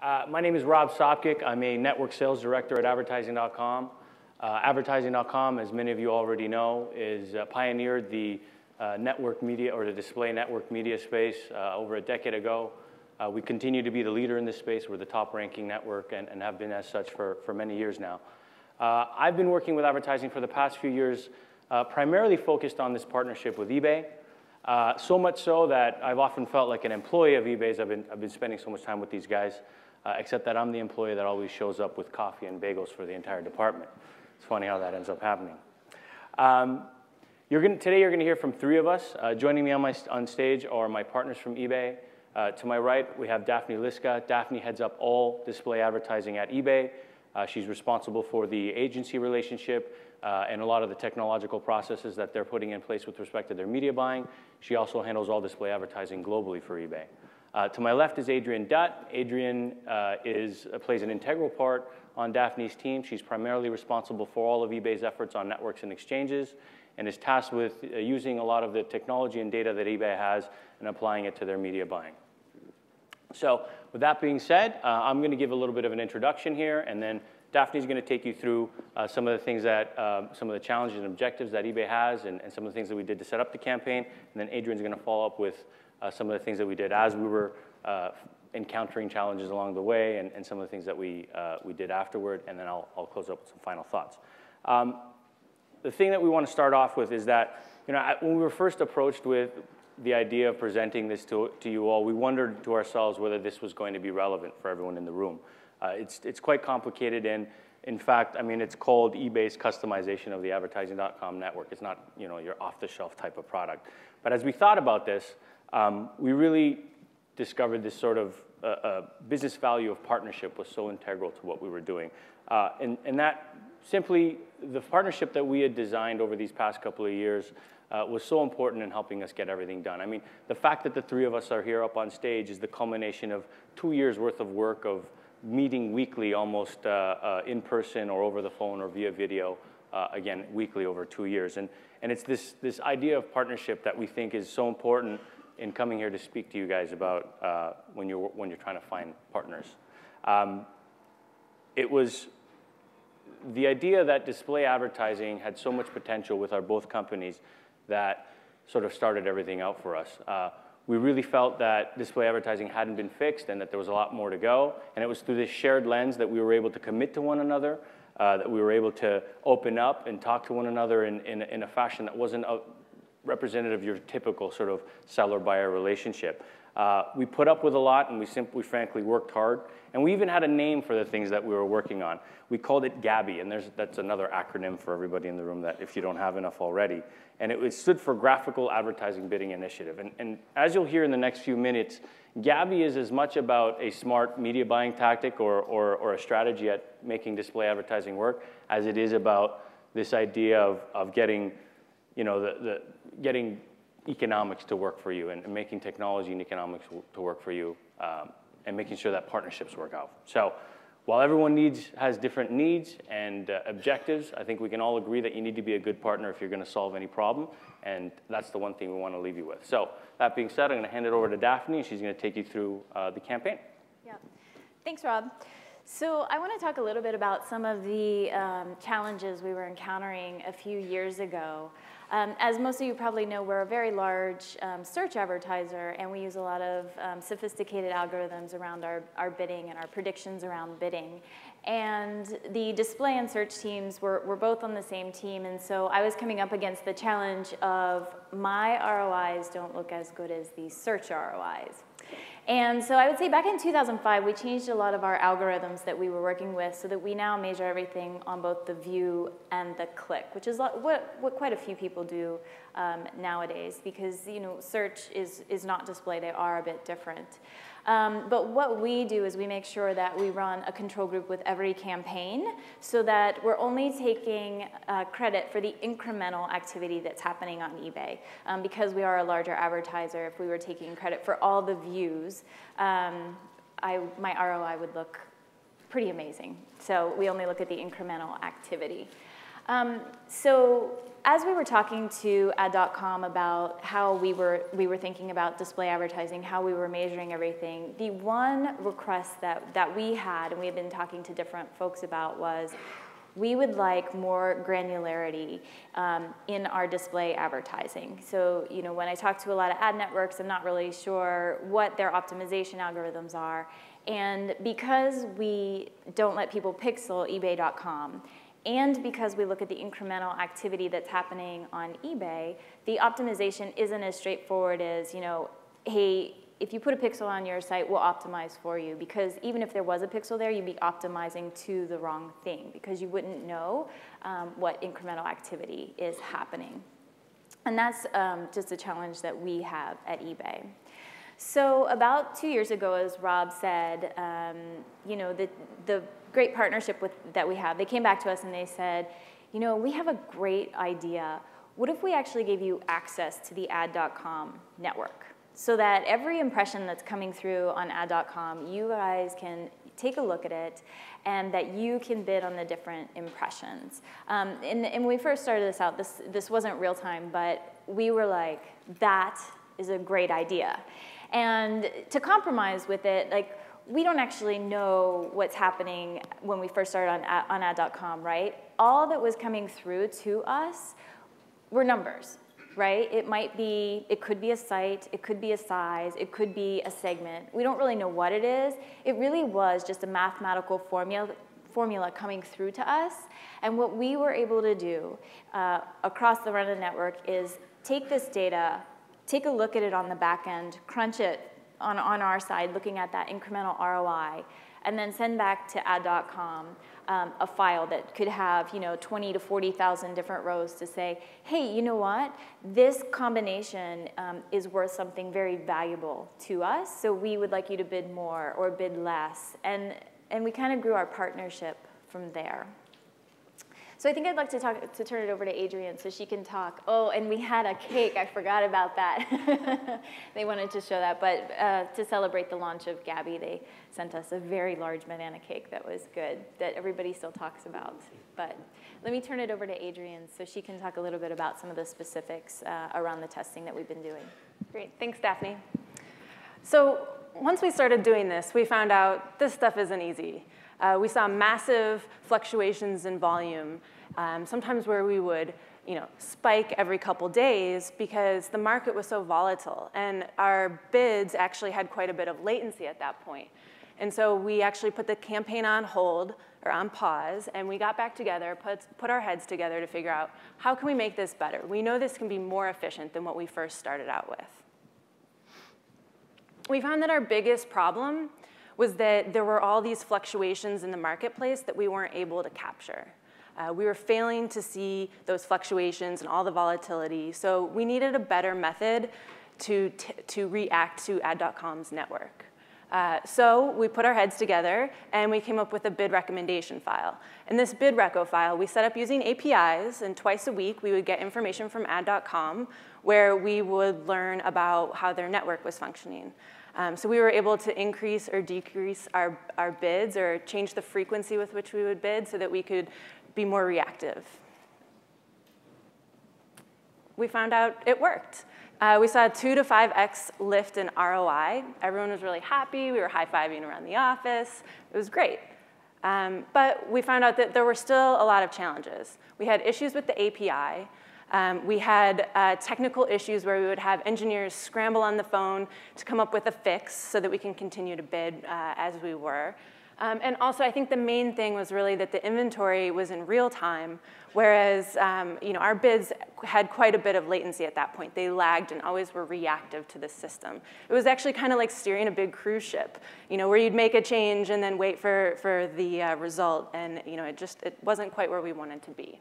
My name is Rob Sopkick. I'm a network sales director at advertising.com. Advertising.com, as many of you already know, is pioneered the network media or the display network media space over a decade ago. We continue to be the leader in this space. We're the top ranking network and have been as such for many years now. I've been working with advertising for the past few years, primarily focused on this partnership with eBay. So much so that I've often felt like an employee of eBay's. I've been spending so much time with these guys, except that I'm the employee that always shows up with coffee and bagels for the entire department. It's funny how that ends up happening. Today you're going to hear from three of us. Joining me on stage are my partners from eBay. To my right, we have Daphne Liska. Daphne heads up all display advertising at eBay. She's responsible for the agency relationship and a lot of the technological processes that they're putting in place with respect to their media buying. She also handles all display advertising globally for eBay. To my left is Adrienne Dutt. Adrienne plays an integral part on Daphne's team. She's primarily responsible for all of eBay's efforts on networks and exchanges and is tasked with using a lot of the technology and data that eBay has and applying it to their media buying. So with that being said, I'm going to give a little bit of an introduction here, and then Daphne's going to take you through some of the things that, some of the challenges and objectives that eBay has and some of the things that we did to set up the campaign. And then Adrienne's going to follow up with some of the things that we did as we were encountering challenges along the way and some of the things that we did afterward. And then I'll close up with some final thoughts. The thing that we want to start off with is that, when we were first approached with the idea of presenting this to you all, we wondered to ourselves whether this was going to be relevant for everyone in the room. It's quite complicated, and in fact, it's called eBay's customization of the advertising.com network. It's not, your off-the-shelf type of product. But as we thought about this, we really discovered this sort of business value of partnership was so integral to what we were doing. And that simply, the partnership that we had designed over these past couple of years was so important in helping us get everything done. The fact that the three of us are here up on stage is the culmination of 2 years worth of work of meeting weekly, almost in person or over the phone or via video, again, weekly over 2 years. And it's this idea of partnership that we think is so important in coming here to speak to you guys about when you're trying to find partners. It was the idea that display advertising had so much potential with our both companies that sort of started everything out for us. We really felt that display advertising hadn't been fixed and that there was a lot more to go. And it was through this shared lens that we were able to commit to one another, that we were able to open up and talk to one another in a fashion that wasn't representative of your typical sort of seller-buyer relationship. We put up with a lot, and we frankly worked hard. And we even had a name for the things that we were working on. We called it GABI, and that's another acronym for everybody in the room that if you don't have enough already. And it stood for Graphical Advertising Bidding Initiative. And as you'll hear in the next few minutes, GABI is as much about a smart media buying tactic or a strategy at making display advertising work as it is about this idea of getting, getting economics to work for you and making technology and economics to work for you and making sure that partnerships work out. So while everyone has different needs and objectives, I think we can all agree that you need to be a good partner if you're going to solve any problem, and that's the one thing we want to leave you with. So that being said, I'm going to hand it over to Daphne, and she's going to take you through the campaign. Yeah. Thanks, Rob. So I want to talk a little bit about some of the challenges we were encountering a few years ago. As most of you probably know, we're a very large search advertiser, and we use a lot of sophisticated algorithms around our bidding and our predictions around bidding. And the display and search teams were both on the same team, and so I was coming up against the challenge of my ROIs don't look as good as the search ROIs. And so I would say back in 2005, we changed a lot of our algorithms that we were working with so that we now measure everything on both the view and the click, which is what quite a few people do nowadays because, search is not display. They are a bit different. But what we do is we make sure that we run a control group with every campaign so that we're only taking credit for the incremental activity that's happening on eBay. Because we are a larger advertiser, if we were taking credit for all the views, my ROI would look pretty amazing. So we only look at the incremental activity. So as we were talking to ad.com about how we were thinking about display advertising, how we were measuring everything, the one request that we had, and we had been talking to different folks about, was we would like more granularity in our display advertising. So, you know, when I talk to a lot of ad networks, I'm not really sure what their optimization algorithms are. And because we don't let people pixel eBay.com, and because we look at the incremental activity that's happening on eBay, the optimization isn't as straightforward as, you know, hey, if you put a pixel on your site, we'll optimize for you. Because even if there was a pixel there, you'd be optimizing to the wrong thing because you wouldn't know what incremental activity is happening. And that's just a challenge that we have at eBay. So about 2 years ago, as Rob said, you know, the great partnership that we have, they came back to us and they said, you know, we have a great idea. What if we actually gave you access to the ad.com network so that every impression that's coming through on ad.com, you guys can take a look at it and that you can bid on the different impressions. And when we first started this out, this wasn't real time, but we were like, that is a great idea. And to compromise with it, like, we don't actually know what's happening when we first started on ad.com, right? All that was coming through to us were numbers, right? It could be a site, it could be a size, it could be a segment. We don't really know what it is. It really was just a mathematical formula coming through to us. And what we were able to do across the run of the network is take this data, take a look at it on the back end, crunch it on our side, looking at that incremental ROI, and then send back to ad.com a file that could have, you know, 20 to 40,000 different rows to say, hey, you know what? This combination is worth something very valuable to us, so we would like you to bid more or bid less. And we kind of grew our partnership from there. So I think I'd like to turn it over to Adrienne so she can talk. Oh, and we had a cake. I forgot about that. They wanted to show that. But to celebrate the launch of Gabby, they sent us a very large banana cake that was good, that everybody still talks about. But let me turn it over to Adrienne so she can talk a little bit about some of the specifics around the testing that we've been doing. Great. Thanks, Daphne. So once we started doing this, we found out this stuff isn't easy. We saw massive fluctuations in volume, sometimes where we would, you know, spike every couple days because the market was so volatile. And our bids actually had quite a bit of latency at that point. And so we actually put the campaign on hold or on pause, and we got back together, put our heads together to figure out how can we make this better. We know this can be more efficient than what we first started out with. We found that our biggest problem was that there were all these fluctuations in the marketplace that we weren't able to capture. We were failing to see those fluctuations and all the volatility, so we needed a better method to react to ad.com's network. So we put our heads together and we came up with a bid recommendation file. In this bid reco file, we set up using APIs, and twice a week we would get information from ad.com where we would learn about how their network was functioning. So we were able to increase or decrease our bids or change the frequency with which we would bid so that we could be more reactive. We found out it worked. We saw a 2 to 5x lift in ROI. Everyone was really happy. We were high-fiving around the office. It was great. But we found out that there were still a lot of challenges. We had issues with the API. We had technical issues where we would have engineers scramble on the phone to come up with a fix so that we can continue to bid as we were. And also, I think the main thing was really that the inventory was in real time, whereas you know, our bids had quite a bit of latency at that point. They lagged and always were reactive to the system. It was actually kind of like steering a big cruise ship, you know, where you'd make a change and then wait for the result, and you know, it wasn't quite where we wanted to be.